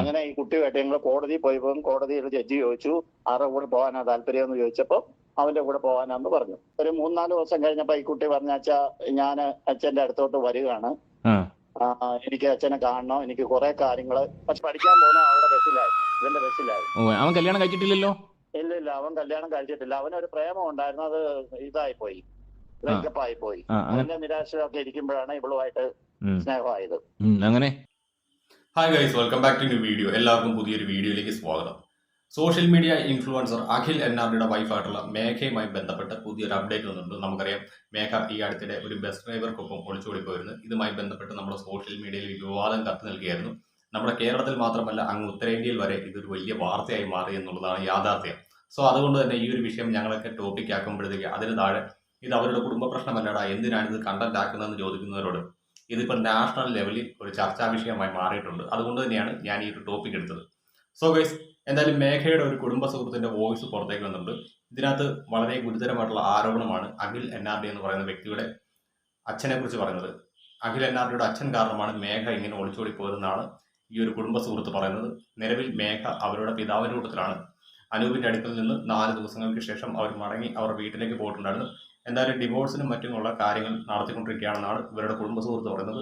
അങ്ങനെ ഈ കുട്ടിയുമായിട്ട് ഞങ്ങൾ കോടതിയിൽ പോയപ്പോൾ കോടതിയിൽ ജഡ്ജി ചോദിച്ചു ആരുടെ കൂടെ പോകാനാ താല്പര്യം എന്ന് ചോദിച്ചപ്പോൾ അവന്റെ കൂടെ പോകാനാന്ന് പറഞ്ഞു. ഒരു 3-4 ദിവസം കഴിഞ്ഞപ്പോ ഈ കുട്ടി പറഞ്ഞാച്ചാ ഞാൻ അച്ഛന്റെ അടുത്തോട്ട് വരികയാണ്, എനിക്ക് അച്ഛനെ കാണണം, എനിക്ക് കുറെ കാര്യങ്ങള്. പക്ഷെ പഠിക്കാൻ പോകുന്ന അവരുടെ ബസ്സിലായിരുന്നു, ഇവന്റെ ബസ്സിലായിരുന്നു. അവൻ കല്യാണം കഴിച്ചിട്ടില്ലല്ലോ? ഇല്ല, അവൻ കല്യാണം കഴിച്ചിട്ടില്ല. അവനൊരു പ്രേമം ഉണ്ടായിരുന്നു, അത് ഇതായി പോയി, ബ്രേക്കപ്പ് ആയി പോയി. അതിന്റെ നിരാശയൊക്കെ ഇരിക്കുമ്പോഴാണ് ഇവളുമായിട്ട് സ്നേഹമായത്. അങ്ങനെ hi guys, welcome back to new video. എല്ലാവർക്കും പുതിയൊരു വീഡിയോയിലേക്ക് സ്വാഗതം. സോഷ്യൽ മീഡിയ ഇൻഫ്ലുവൻസർ അഖിൽ NRDയുടെ വൈഫായിട്ടുള്ള മേഘയുമായി ബന്ധപ്പെട്ട് പുതിയൊരു അപ്ഡേറ്റ് വന്നിട്ടുണ്ട്. നമുക്കറിയാം മേഘ ഈ അടുത്തിടെ ഒരു ബസ് ഡ്രൈവർക്കൊപ്പം ഒളിച്ചോടി പോയിരുന്നു. ഇതുമായി ബന്ധപ്പെട്ട് നമ്മുടെ സോഷ്യൽ മീഡിയയിൽ വിവാദം കത്തി നിൽക്കുകയായിരുന്നു. നമ്മുടെ കേരളത്തിൽ മാത്രമല്ല, അങ്ങ് ഉത്തരേന്ത്യയിൽ വരെ ഇതൊരു വലിയ വാർത്തയായി മാറി എന്നുള്ളതാണ് യാഥാർത്ഥ്യം. സോ അതുകൊണ്ട് തന്നെ ഈ ഒരു വിഷയം ഞങ്ങളൊക്കെ ടോപ്പിക് ആക്കുമ്പോഴത്തേക്ക് അതിന് താഴെ ഇത് അവരുടെ കുടുംബ പ്രശ്നമല്ലടാ, എന്തിനാണ് ഇത് കണ്ടന്റ് ആക്കുന്നതെന്ന് ചോദിക്കുന്നവരോട് ഇതിപ്പോൾ നാഷണൽ ലെവലിൽ ഒരു ചർച്ചാ വിഷയമായി മാറിയിട്ടുണ്ട്. അതുകൊണ്ട് തന്നെയാണ് ഞാൻ ഈ ഒരു ടോപ്പിക് എടുത്തത്. സോ ഗൈസ്, എന്തായാലും മേഘയുടെ ഒരു കുടുംബ സുഹൃത്തിന്റെ വോയിസ് പുറത്തേക്ക് വന്നിട്ടുണ്ട്. ഇതിനകത്ത് വളരെ ഗുരുതരമായിട്ടുള്ള ആരോപണമാണ് അഖിൽ NRD എന്ന് പറയുന്ന വ്യക്തിയുടെ അച്ഛനെ കുറിച്ച് പറയുന്നത്. അഖിൽ NRDയുടെ അച്ഛൻ കാരണമാണ് മേഘ ഇങ്ങനെ ഒളിച്ചോടി പോയതെന്നാണ് ഈ ഒരു കുടുംബ സുഹൃത്ത് പറയുന്നത്. നിലവിൽ മേഘ അവരുടെ പിതാവിന്റെ കൂട്ടത്തിലാണ്. അനൂപിന്റെ അടുക്കൽ നിന്ന് 4 ദിവസങ്ങൾക്ക് ശേഷം അവർ മടങ്ങി അവർ വീട്ടിലേക്ക് പോയിട്ടുണ്ടായിരുന്നു. എന്തായാലും ഡിവോഴ്സിനും മറ്റുമുള്ള കാര്യങ്ങൾ നടത്തിക്കൊണ്ടിരിക്കുകയാണെന്നാണ് ഇവരുടെ കുടുംബ സുഹൃത്ത് പറയുന്നത്.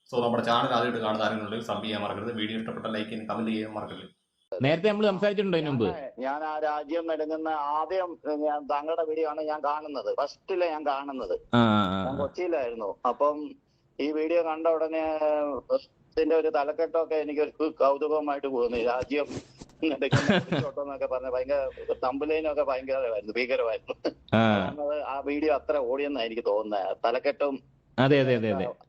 സോ നമ്മുടെ ചാനൽ ആദ്യമായിട്ട് കാണുന്ന ആരെങ്കിലും സബ് ചെയ്യാൻ മറക്കരുത്. വീഡിയോ ഇഷ്ടപ്പെട്ട ലൈക്ക് ചെയ്യാൻ, കമന്റ് ചെയ്യാൻ മറക്കരുത്. നേരത്തെ നമ്മൾ സംസാരിച്ചിട്ടുണ്ടോ ഇതിനു മുമ്പ്? ഞാൻ ആ രാജ്യം നെടുങ്ങുന്ന ആദ്യം ഞാൻ താങ്കളുടെ വീഡിയോ ആണ് ഞാൻ കാണുന്നത്, ഫസ്റ്റില് ഞാൻ കാണുന്നത്. ഞാൻ കൊച്ചിയിലായിരുന്നു. അപ്പം ഈ വീഡിയോ കണ്ട ഉടനെ ഇതിന്റെ ഒരു തലക്കെട്ടൊക്കെ എനിക്കൊരു കൗതുകമായിട്ട് തോന്നി. രാജ്യം ോട്ടോന്നൊക്കെ പറഞ്ഞ ഭയങ്കര തമ്പുലൈനൊക്കെ ഭയങ്കരമായിരുന്നു, ഭീകരമായിരുന്നു. ആ വീഡിയോ അത്ര ഓടിയെന്നാണ് എനിക്ക് തോന്നുന്നത്. തലക്കെട്ടും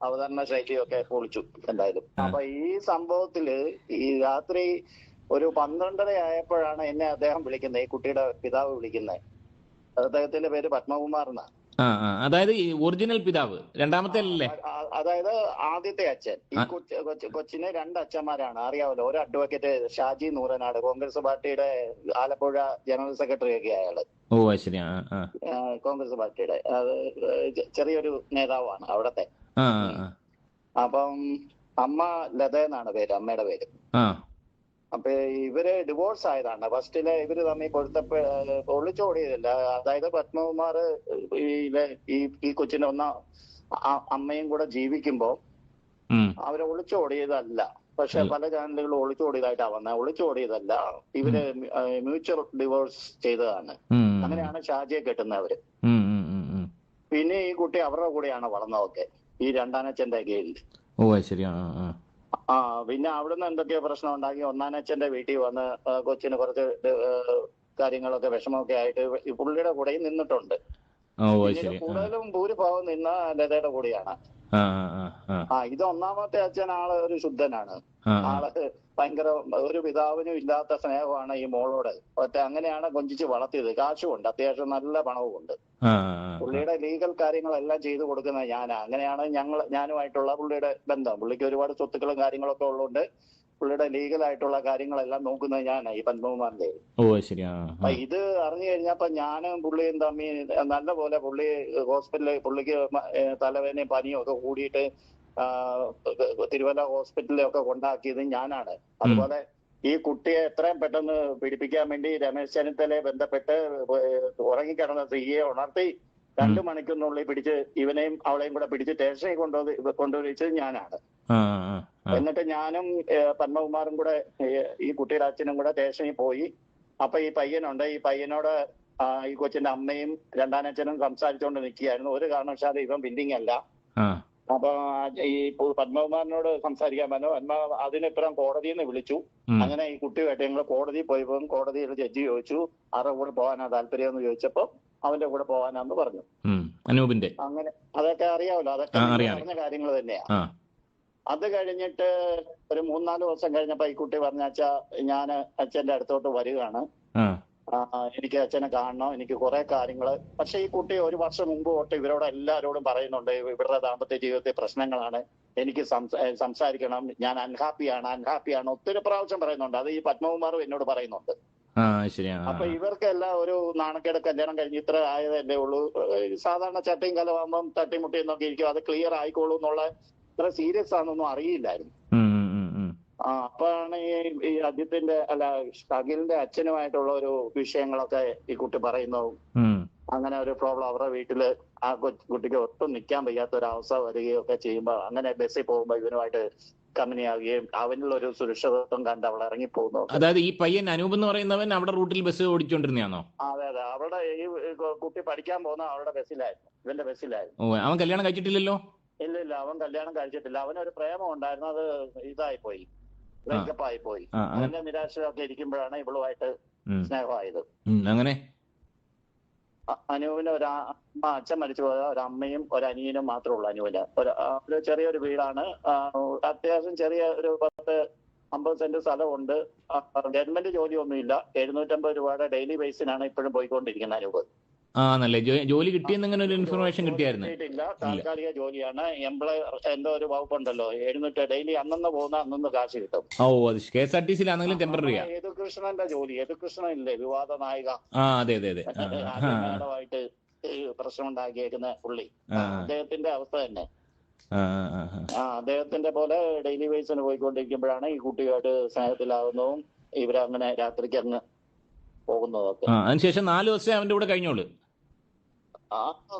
അവതരണ ശൈലിയൊക്കെ പൊളിച്ചു എന്തായാലും. അപ്പൊ ഈ സംഭവത്തില് ഈ രാത്രി ഒരു 12:30 ആയപ്പോഴാണ് എന്നെ അദ്ദേഹം വിളിക്കുന്നത്, ഈ കുട്ടിയുടെ പിതാവ് വിളിക്കുന്നത്. അദ്ദേഹത്തിന്റെ പേര് പത്മകുമാർ എന്നാണ്. അതായത് ഒറിജിനൽ പിതാവ്, രണ്ടാമത്തെ അല്ലേ? അതായത് ആദ്യത്തെ അച്ഛൻ. ഈ കൊച്ചിന് 2 അച്ഛന്മാരാണ്, അറിയാമല്ലോ. ഒരു അഡ്വക്കേറ്റ് ഷാജി നൂറനാട്, കോൺഗ്രസ് പാർട്ടിയുടെ ആലപ്പുഴ ജനറൽ സെക്രട്ടറി ഒക്കെ അയാള്. ശരി. കോൺഗ്രസ് പാർട്ടിയുടെ ചെറിയൊരു നേതാവാണ് അവിടത്തെ. അപ്പം അമ്മ ലത എന്നാണ് പേര്, അമ്മയുടെ പേര്. അപ്പൊ ഇവര് ഡിവോഴ്സ് ആയതാണ്. ഫസ്റ്റില് ഇവര് തമ്മിൽ കൊടുത്തപ്പോ ഒളിച്ചോടിയതല്ല. അതായത് പത്മകുമാർ ഈ കൊച്ചിന്റെ അമ്മയും കൂടെ ജീവിക്കുമ്പോ അവരെ ഒളിച്ചോടിയതല്ല. പക്ഷെ പല ചാനലുകളും ഒളിച്ചോടിയതായിട്ടാ വന്നത്. ഒളിച്ചോടിയതല്ല, ഇവര് മ്യൂച്വൽ ഡിവോഴ്സ് ചെയ്തതാണ്. അങ്ങനെയാണ് ഷാജിയെ കെട്ടുന്നവര്. പിന്നെ ഈ കുട്ടി അവരുടെ കൂടെയാണ് വളർന്നതൊക്കെ, ഈ രണ്ടാനച്ഛന്റെ കീഴിൽ. പിന്നെ അവിടുന്ന് എന്തൊക്കെയോ പ്രശ്നം ഉണ്ടാക്കി ഒന്നാനച്ഛന്റെ വീട്ടിൽ വന്ന് കൊച്ചിന് കുറച്ച് കാര്യങ്ങളൊക്കെ വിഷമമൊക്കെ ആയിട്ട് പുള്ളിയുടെ കൂടെയും നിന്നിട്ടുണ്ട്. കൂടുതലും ഭൂരിഭാഗം നിന്ന ലതയുടെ കൂടെയാണ്. ഇത് ഒന്നാമത്തെ അച്ഛൻ ആള് ഒരു ശുദ്ധനാണ്. ആള് ഭയങ്കര ഒരു പിതാവിനും ഇല്ലാത്ത സ്നേഹമാണ് ഈ മോളോട്. അങ്ങനെയാണ് കൊഞ്ചിച്ച് വളർത്തിയത്. കാശുമുണ്ട്, അത്യാവശ്യം നല്ല പണവും ഉണ്ട്. പുള്ളിയുടെ ലീഗൽ കാര്യങ്ങളെല്ലാം ചെയ്തു കൊടുക്കുന്നത് ഞാനാ. അങ്ങനെയാണ് ഞാനുമായിട്ടുള്ള പുള്ളിയുടെ ബന്ധം. പുള്ളിക്ക് ഒരുപാട് സ്വത്തുക്കളും കാര്യങ്ങളൊക്കെ ഉള്ളതുകൊണ്ട് പുള്ളിയുടെ ലീഗലായിട്ടുള്ള കാര്യങ്ങളെല്ലാം നോക്കുന്നത് ഞാനാ, ഈ പത്മകുമാറിന്റെ. അപ്പൊ ഇത് അറിഞ്ഞു കഴിഞ്ഞപ്പോ ഞാനും പുള്ളിയും തമ്മിൽ നല്ല പോലെ പുള്ളി ഹോസ്പിറ്റലിൽ, പുള്ളിക്ക് തലവേദനയും പനിയും ഒക്കെ കൂടിയിട്ട് തിരുവല്ല ഹോസ്പിറ്റലിലൊക്കെ കൊണ്ടാക്കിയത് ഞാനാണ്. അതുപോലെ ഈ കുട്ടിയെ എത്രയും പെട്ടെന്ന് പിടിപ്പിക്കാൻ വേണ്ടി രമേശ് ചെന്നിത്തലയെ ബന്ധപ്പെട്ട് ഉറങ്ങിക്കിടന്ന സ്ത്രീയെ ഉണർത്തി 2 മണിക്കൂറിനുള്ളിൽ പിടിച്ച് ഇവനെയും അവളെയും കൂടെ പിടിച്ച് സ്റ്റേഷനിൽ കൊണ്ടുവരിച്ചത് ഞാനാണ്. എന്നിട്ട് ഞാനും പത്മകുമാറും കൂടെ ഈ കുട്ടിയുടെ അച്ഛനും കൂടെ സ്റ്റേഷനിൽ പോയി. അപ്പൊ ഈ പയ്യനുണ്ട്, ഈ പയ്യനോട് ഈ കൊച്ചിന്റെ അമ്മയും രണ്ടാനച്ഛനും സംസാരിച്ചുകൊണ്ട് നിൽക്കുകയായിരുന്നു. ഒരു കാരണവശാലും ഇവൻ ബില്ലിംഗ് അല്ല. അപ്പൊ ഈ പത്മകുമാറിനോട് സംസാരിക്കാൻ പറഞ്ഞു. അതിനിപ്പുറം കോടതിയിൽ നിന്ന് വിളിച്ചു. അങ്ങനെ ഈ കുട്ടിയുമായിട്ട് ഞങ്ങൾ കോടതിയിൽ പോയപ്പോ കോടതിയിൽ ജഡ്ജി ചോദിച്ചു ആരുടെ കൂടെ പോകാനാ താല്പര്യം എന്ന് ചോദിച്ചപ്പോ അവന്റെ കൂടെ പോകാനാന്ന് പറഞ്ഞു. അനൂപിന്റെ. അങ്ങനെ അതൊക്കെ അറിയാമല്ലോ, അതൊക്കെ പറഞ്ഞ കാര്യങ്ങൾ തന്നെയാ. അത് കഴിഞ്ഞിട്ട് ഒരു 3-4 ദിവസം കഴിഞ്ഞപ്പോ ഈ കുട്ടി പറഞ്ഞാച്ചാ ഞാൻ അച്ഛന്റെ അടുത്തോട്ട് വരികയാണ്, എനിക്ക് അച്ഛനെ കാണണം, എനിക്ക് കുറെ കാര്യങ്ങള്. പക്ഷെ ഈ കുട്ടി 1 വർഷം മുമ്പ് തൊട്ട് ഇവരോട് എല്ലാവരോടും പറയുന്നുണ്ട് ഇവരുടെ ദാമ്പത്യ ജീവിതത്തിൽ പ്രശ്നങ്ങളാണ്, എനിക്ക് സംസാരിക്കണം, ഞാൻ അൺഹാപ്പിയാണ് ഒത്തിരി പ്രാവശ്യം പറയുന്നുണ്ട്. അത് ഈ പത്മകുമാറും എന്നോട് പറയുന്നുണ്ട്. അപ്പൊ ഇവർക്കെല്ലാം ഒരു നാണക്കേട്. കല്യാണം കഴിഞ്ഞ് ഇത്ര ആയതല്ലേ ഉള്ളൂ, സാധാരണ ചട്ടയും കലമാകുമ്പം തട്ടിമുട്ടിയെന്നൊക്കെ ഇരിക്കും, അത് ക്ലിയർ ആയിക്കോളൂ എന്നുള്ള ഇത്ര സീരിയസ് ആണെന്നൊന്നും അറിയില്ലായിരുന്നു. അപ്പോഴാണ് ഈ അജിത്തിന്റെ അഖിലിന്റെ അച്ഛനുമായിട്ടുള്ള ഒരു വിഷയങ്ങളൊക്കെ ഈ കുട്ടി പറയുന്നു. അങ്ങനെ ഒരു പ്രോബ്ലം അവരുടെ വീട്ടില് ആ കുട്ടിക്ക് ഒട്ടും നിൽക്കാൻ വയ്യാത്ത ഒരു അവസ്ഥ വരികയും ഒക്കെ ചെയ്യുമ്പോ അങ്ങനെ ബസ്സിൽ പോകുമ്പോ ഇവനുമായിട്ട് കമ്പനിയാവുകയും അവനുള്ള ഒരു സുരക്ഷിതത്വം കണ്ട് അവൾ ഇറങ്ങിപ്പോകുന്നു. അതായത് ഈ പയ്യൻ അനൂപ് എന്ന് പറയുന്നവൻ അവിടെ റൂട്ടിൽ ബസ് ഓടിച്ചോണ്ടിരുന്നതാണോ? അതെ അതെ, അവളുടെ ഈ കുട്ടി പഠിക്കാൻ പോകുന്ന അവളുടെ ബസ്സിലായിരുന്നു, ഇവന്റെ ബസ്സിലായിരുന്നു. ഓ, അവൻ കല്യാണം കഴിച്ചിട്ടില്ലല്ലോ? ഇല്ല, അവൻ കല്യാണം കഴിച്ചിട്ടില്ല. അവനൊരു പ്രേമം ഉണ്ടായിരുന്നു, അത് ഇതായി പോയി, ബ്രേക്കപ്പ് ആയി പോയി. അതിന്റെ നിരാശയൊക്കെ ഇരിക്കുമ്പോഴാണ് ഇവളുമായിട്ട് സ്നേഹമായത്. അങ്ങനെ അനുവിന് അച്ഛൻ മരിച്ചു പോയ ഒരമ്മയും ഒരനിയനും മാത്രമേ ഉള്ളൂ. അനുവിന് ഒരു ചെറിയൊരു വീടാണ്, അത്യാവശ്യം ചെറിയ ഒരു 10-50 സെന്റ് സ്ഥലമുണ്ട്. ഗവൺമെന്റ് ജോലിയൊന്നുമില്ല. 750 രൂപയുടെ ഡെയിലി ബേസിനാണ് ഇപ്പോഴും പോയിക്കൊണ്ടിരിക്കുന്നത് അനൂപ്. ആണല്ലേ, ജോലി കിട്ടിയെന്നിങ്ങനെ ഒരു ഇൻഫർമേഷൻ കിട്ടിയായിരുന്നു? താൽക്കാലിക ജോലിയാണ്. എംപ്ലോയർ എന്തോ ഒരു വകുപ്പുണ്ടല്ലോ, 700 ഡെയിലി അന്നന്ന് പോകുന്ന അന്നന്ന് കാശ് കിട്ടും. ഓ, അത് KSRTC-ലാണെങ്കിലും ടെമ്പററിയാ. യദുകൃഷ്ണന്റെ ജോലി, യദുകൃഷ്ണൻ ഇല്ലേ വിവാദ നായിക? അതെ. ആദ്യമായിട്ട് പ്രശ്നം ഉണ്ടാക്കിയേക്കുന്ന പുള്ളി, അദ്ദേഹത്തിന്റെ അവസ്ഥ തന്നെ. അദ്ദേഹത്തിന്റെ പോലെ ഡെയിലി ബേസിന് പോയിക്കൊണ്ടിരിക്കുമ്പോഴാണ് ഈ കുട്ടിയായിട്ട് സ്നേഹത്തിലാവുന്നതും ഇവരങ്ങനെ രാത്രിക്ക് അങ്ങ് പോകുന്നതൊക്കെ. അതിനുശേഷം 4 ദിവസം അവന്റെ കൂടെ കഴിഞ്ഞോളൂ.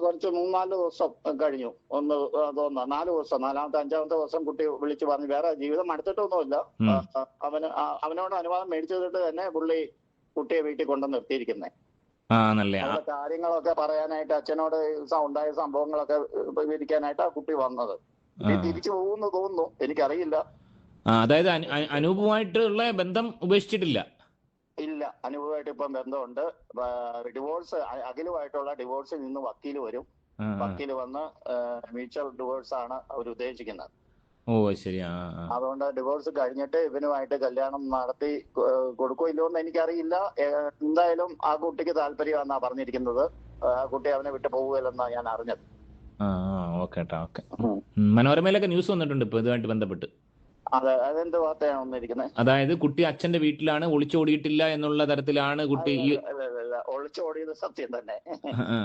കുറച്ച് 3-4 ദിവസം കഴിഞ്ഞു. 4 ദിവസം, 4ാമത്തെ 5ാമത്തെ ദിവസം കുട്ടി വിളിച്ചു പറഞ്ഞു വേറെ ജീവിതം അടുത്തിട്ടൊന്നുമില്ല. അവനോട് അനുവാദം മേടിച്ചിട്ട് തന്നെ പുള്ളി കുട്ടിയെ വീട്ടിൽ കൊണ്ടു നിർത്തിയിരിക്കുന്നേ. കാര്യങ്ങളൊക്കെ പറയാനായിട്ട് അച്ഛനോട് ഉണ്ടായ സംഭവങ്ങളൊക്കെ വിവരിക്കാനായിട്ട് ആ കുട്ടി വന്നത്. തിരിച്ചു പോകുന്നു തോന്നുന്നു, എനിക്കറിയില്ല. അതായത് അനൂപുമായിട്ടുള്ള ബന്ധം ഉപേക്ഷിച്ചിട്ടില്ല? ഇല്ല, അനുഭവമായിട്ട് ഇപ്പം ബന്ധമുണ്ട്. ഡിവോഴ്സ്, അഖിലുമായിട്ടുള്ള ഡിവോഴ്സിൽ നിന്ന് വക്കീല് വരും. വക്കീല് വന്ന് മ്യൂച്വൽ ഡിവോഴ്സ് ആണ് അവർ ഉദ്ദേശിക്കുന്നത്. ഓ ശരി. അതുകൊണ്ട് ഡിവോഴ്സ് കഴിഞ്ഞിട്ട് ഇവനുമായിട്ട് കല്യാണം നടത്തി കൊടുക്കോ ഇല്ലോ എന്ന് എനിക്കറിയില്ല. എന്തായാലും ആ കുട്ടിക്ക് താല്പര്യമാണെന്നാ പറഞ്ഞിരിക്കുന്നത്. ആ കുട്ടി അവനെ വിട്ട് പോവുകയല്ലെന്നാ ഞാൻ അറിഞ്ഞത്. മനോരമയിലൊക്കെ ന്യൂസ് വന്നിട്ടുണ്ട് ഇപ്പൊ ഇതുമായിട്ട് ബന്ധപ്പെട്ട്. അതെ, അതെന്ത് വാർത്തയാണ് വന്നിരിക്കുന്നത്? അതായത് കുട്ടി അച്ഛന്റെ വീട്ടിലാണ്, ഒളിച്ചോടിയിട്ടില്ല എന്നുള്ള തരത്തിലാണ് കുട്ടി. ഒളിച്ചോടിയത് സത്യം തന്നെ,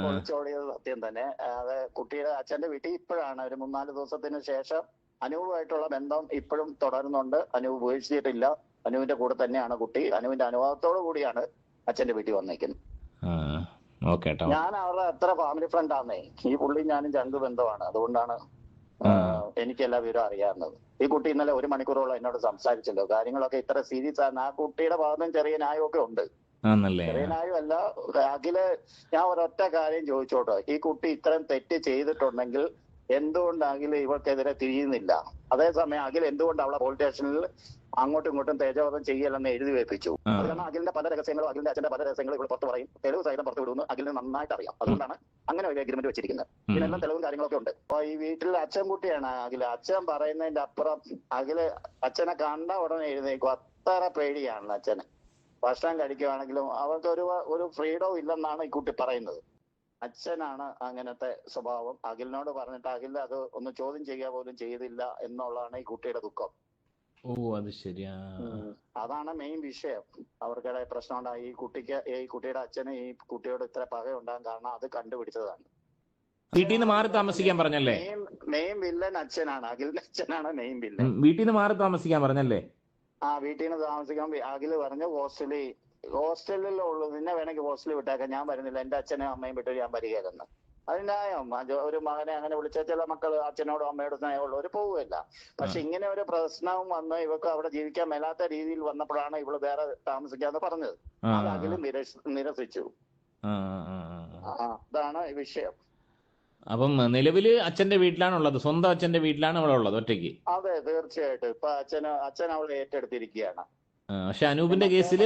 ഒളിച്ചോടിയത് സത്യം തന്നെ. അത് കുട്ടിയുടെ അച്ഛന്റെ വീട്ടിൽ ഇപ്പോഴാണ് ഒരു 3-4 ദിവസത്തിന് ശേഷം അനൂപുമായിട്ടുള്ള ബന്ധം ഇപ്പോഴും തുടരുന്നുണ്ട്. അനൂപ് ഉപേക്ഷിച്ചിട്ടില്ല. അനുവിന്റെ കൂടെ തന്നെയാണ് കുട്ടി. അനുവിന്റെ അനുവാദത്തോടു കൂടിയാണ് അച്ഛന്റെ വീട്ടിൽ വന്നേക്കുന്നത്. ഞാൻ അവരുടെ എത്ര ഫാമിലി ഫ്രണ്ട് ആന്നേ. ഈ പുള്ളി ഞാനും ചങ്ക് ബന്ധമാണ്. അതുകൊണ്ടാണ് എനിക്കെല്ലാ വിവരം അറിയാവുന്നത്. ഈ കുട്ടി ഇന്നലെ 1 മണിക്കൂറോളം എന്നോട് സംസാരിച്ചല്ലോ. കാര്യങ്ങളൊക്കെ ഇത്ര സീരിയസ് ആണ്. ആ കുട്ടിയുടെ ഭാഗത്തും ചെറിയ ന്യായമൊക്കെ ഉണ്ട്. ചെറിയ ന്യായമല്ല. അഖില്, ഞാൻ ഒരൊറ്റ കാര്യം ചോദിച്ചോട്ടോ, ഈ കുട്ടി ഇത്രയും തെറ്റ് ചെയ്തിട്ടുണ്ടെങ്കിൽ എന്തുകൊണ്ട് അഖിൽ ഇവർക്കെതിരെ തിരിയുന്നില്ല? അതേസമയം അഖിൽ എന്തുകൊണ്ട് അവളെ പോലീസ് സ്റ്റേഷനിൽ അങ്ങോട്ടും ഇങ്ങോട്ടും തേജോവധം ചെയ്യലെന്ന് എഴുതി വെപ്പിച്ചു? അത് കാരണം അഖിലിന്റെ പല രഹസ്യങ്ങളും, അഖിലിന്റെ അച്ഛന്റെ പല രഹസ്യങ്ങളും ഇവിടെ പുറത്ത് പറയും. തെളിവ് സഹിതം പുറത്ത് വിടുന്നു അഖിലിന് നന്നായിട്ട് അറിയാം. അതുകൊണ്ടാണ് അങ്ങനെ ഒരു അഗ്രിമെന്റ് വെച്ചിരിക്കുന്നത്. ഇതിനെല്ലാം തെളിവും കാര്യങ്ങളൊക്കെ ഉണ്ട്. അപ്പൊ ഈ വീട്ടിൽ അച്ഛൻ കുട്ടിയാണ് അഖില്. അച്ഛൻ പറയുന്നതിന്റെ അപ്പുറം അഖില് അച്ഛനെ കണ്ട ഉടനെ എഴുന്നേക്കും. അത്ര പേടിയാണ് അച്ഛന്. ഭക്ഷണം കഴിക്കുകയാണെങ്കിലും അവർക്ക് ഒരു ഫ്രീഡം ഇല്ലെന്നാണ് ഈ കുട്ടി പറയുന്നത്. അച്ഛനാണ് അങ്ങനത്തെ സ്വഭാവം. അഖിലിനോട് പറഞ്ഞിട്ട് അഖിൽ അത് ഒന്ന് ചോദ്യം ചെയ്യുക പോലും ചെയ്തില്ല എന്നുള്ളതാണ് ഈ കുട്ടിയുടെ ദുഃഖം. ഓ അത് ശരിയാ. അതാണ് മെയിൻ വിഷയം. അവർക്കിടെ പ്രശ്നം ഉണ്ടായി. ഈ കുട്ടിയുടെ അച്ഛന് ഈ കുട്ടിയോട് ഇത്ര പക ഉണ്ടാകാൻ കാരണം അത് കണ്ടുപിടിച്ചതാണ്. വീട്ടിൽ നിന്ന് മാറി താമസിക്കാൻ പറഞ്ഞല്ലേ? മെയിൻ വില്ലൻ അച്ഛനാണ്, അഖിലിന്റെ അച്ഛനാണ് മെയിൻ വില്ലൻ. വീട്ടിൽ നിന്ന് മാറി താമസിക്കാൻ പറഞ്ഞല്ലേ? വീട്ടിൽ നിന്ന് താമസിക്കാൻ അഖില് പറഞ്ഞു ഹോസ്റ്റലിലുള്ളൂ, നിന്നെ വേണമെങ്കിൽ ഹോസ്റ്റലിൽ വിട്ടേക്കാം, ഞാൻ വരുന്നില്ല, എന്റെ അച്ഛനും അമ്മയും വിട്ട് ഞാൻ വരികയെന്ന്. അത് ന്യായം. ഒരു മകനെ അങ്ങനെ വിളിച്ച ചില മക്കൾ അച്ഛനോടും അമ്മയോടും സ്നേഹമുള്ളവർ പോവുകയില്ല. പക്ഷെ ഇങ്ങനെ ഒരു പ്രശ്നവും വന്ന് ഇവർക്ക് അവിടെ ജീവിക്കാൻ മേലാത്ത രീതിയിൽ വന്നപ്പോഴാണ് ഇവള് വേറെ താമസിക്കാന്ന് പറഞ്ഞത്. അത് അഖില് നിരസിച്ചു. അതാണ് വിഷയം. അപ്പം നിലവില് അച്ഛന്റെ വീട്ടിലാണുള്ളത്, സ്വന്തം അച്ഛന്റെ വീട്ടിലാണ് അവളുള്ളത് ഒറ്റയ്ക്ക്? അതെ, തീർച്ചയായിട്ടും. ഇപ്പൊ അച്ഛൻ അവളെ ഏറ്റെടുത്തിരിക്കുകയാണ്. പക്ഷെ അനൂപിന്റെ കേസിൽ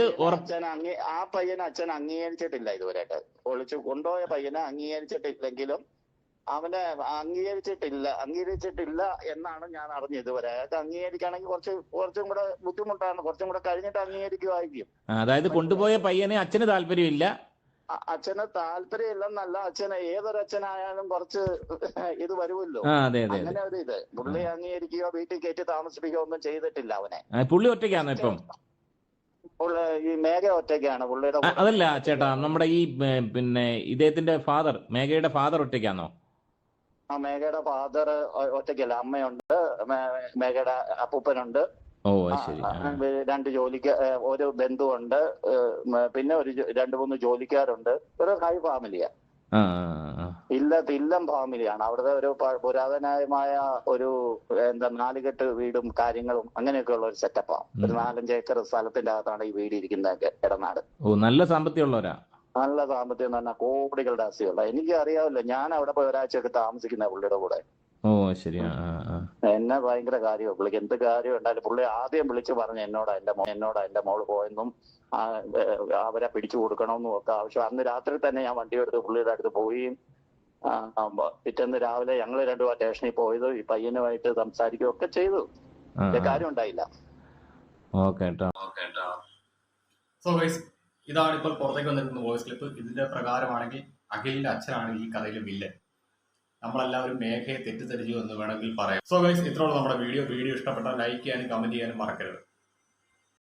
ആ പയ്യനെ അച്ഛൻ അംഗീകരിച്ചിട്ടില്ല ഇതുവരെയായിട്ട്. ഒളിച്ചു കൊണ്ടുപോയ പയ്യനെ അംഗീകരിച്ചിട്ടില്ലെങ്കിലും അവനെ അംഗീകരിച്ചിട്ടില്ല എന്നാണ് ഞാൻ അറിഞ്ഞത് ഇതുവരെ. അയാൾക്ക് അംഗീകരിക്കുകയാണെങ്കിൽ കുറച്ചും കൂടെ ബുദ്ധിമുട്ടാണ്. കുറച്ചും കൂടെ കഴിഞ്ഞിട്ട് അംഗീകരിക്കുമായിരിക്കും. അതായത് കൊണ്ടുപോയ പയ്യനെ അച്ഛന് താല്പര്യമില്ല. അച്ഛന് താല്പര്യമില്ലെന്നല്ല, അച്ഛന് ഏതൊരു അച്ഛനായാലും കുറച്ച് ഇത് വരുമല്ലോ. അങ്ങനെ ഒരു ഇത് പുള്ളി അംഗീകരിക്കുകയോ വീട്ടിൽ കയറ്റി താമസിപ്പിക്കുകയോ ഒന്നും ചെയ്തിട്ടില്ല അവനെ. പുള്ളി ഒറ്റയ്ക്കാണോ ഇപ്പം? ഈ മേഘ ഒറ്റയ്ക്കാണ് പുള്ളിയുടെ. അതല്ല ചേട്ടാ, നമ്മുടെ ഈ പിന്നെ ഇദ്ദേഹത്തിന്റെ ഫാദർ, മേഘയുടെ ഫാദർ ഒറ്റയ്ക്കാണോ? മേഘയുടെ ഫാദർ ഒറ്റയ്ക്കല്ല, അമ്മയുണ്ട്, മേഘയുടെ അപ്പൂപ്പനുണ്ട്, ഓ അത് ശരി. രണ്ട് ഒരു ബന്ധുവുണ്ട്, പിന്നെ രണ്ട് മൂന്ന് ജോലിക്കാരുണ്ട്. ഒരു ഹൈ ഫാമിലിയാ, ഇല്ലം ഫാമിലിയാണ്. അവിടുത്തെ ഒരു പുരാതനമായ ഒരു നാലുകെട്ട് വീടും കാര്യങ്ങളും അങ്ങനെയൊക്കെ ഉള്ള ഒരു സെറ്റപ്പാണ്. ഒരു 4-5 ഏക്കർ സ്ഥലത്തിന്റെ അകത്താണ് ഈ വീട് ഇരിക്കുന്നത്. ഇടനാട്. ഓ നല്ല സാമ്പത്തികമുള്ളവരാ. നല്ല സാമ്പത്തികം എന്ന് പറഞ്ഞാൽ കോടികളുടെ ആസ്തിയുള്ള. എനിക്ക് അറിയാവില്ല, ഞാൻ അവിടെ പോയി ഒരാഴ്ചയൊക്കെ താമസിക്കുന്ന പുള്ളിയുടെ കൂടെ. ഓ ശരി. എന്നെ ഭയങ്കര കാര്യമാണ് പുള്ളിക്ക്. എന്ത് കാര്യം ഉണ്ടായാലും പുള്ളി ആദ്യം വിളിച്ച് പറഞ്ഞു എന്നോടാ എന്റെ മോള് പോയെന്നും അവരെ പിടിച്ചു കൊടുക്കണമെന്നും ഒക്കെ ആവശ്യം. അന്ന് രാത്രി തന്നെ ഞാൻ വണ്ടി എടുത്ത് പുള്ളിയുടെ അടുത്ത് പോയി. പിറ്റേന്ന് രാവിലെ ഞങ്ങൾ രണ്ടും സ്റ്റേഷനിൽ പോയത്, ഈ പയ്യനുമായിട്ട് സംസാരിക്കുകയൊക്കെ ചെയ്തു. കാര്യം ഉണ്ടായില്ല. സോ ഗൈസ്, ഇതാണ് ഇപ്പോൾ പുറത്തേക്ക് വന്നിരിക്കുന്ന വോയിസ് ക്ലിപ്പ്. ഇതിന്റെ പ്രകാരമാണെങ്കിൽ അഖിലിന്റെ അച്ഛനാണ് ഈ കഥയിലെ വില്ലൻ. നമ്മളെല്ലാവരും മേഘയെ തെറ്റിദ്ധരിച്ചു എന്ന് വേണമെങ്കിൽ പറയാം. സോ ഗൈസ്, ഇത്രയുള്ള നമ്മുടെ വീഡിയോ ഇഷ്ടപ്പെട്ടാൽ ലൈക്ക് ചെയ്യാനും കമന്റ് ചെയ്യാനും മറക്കരുത്.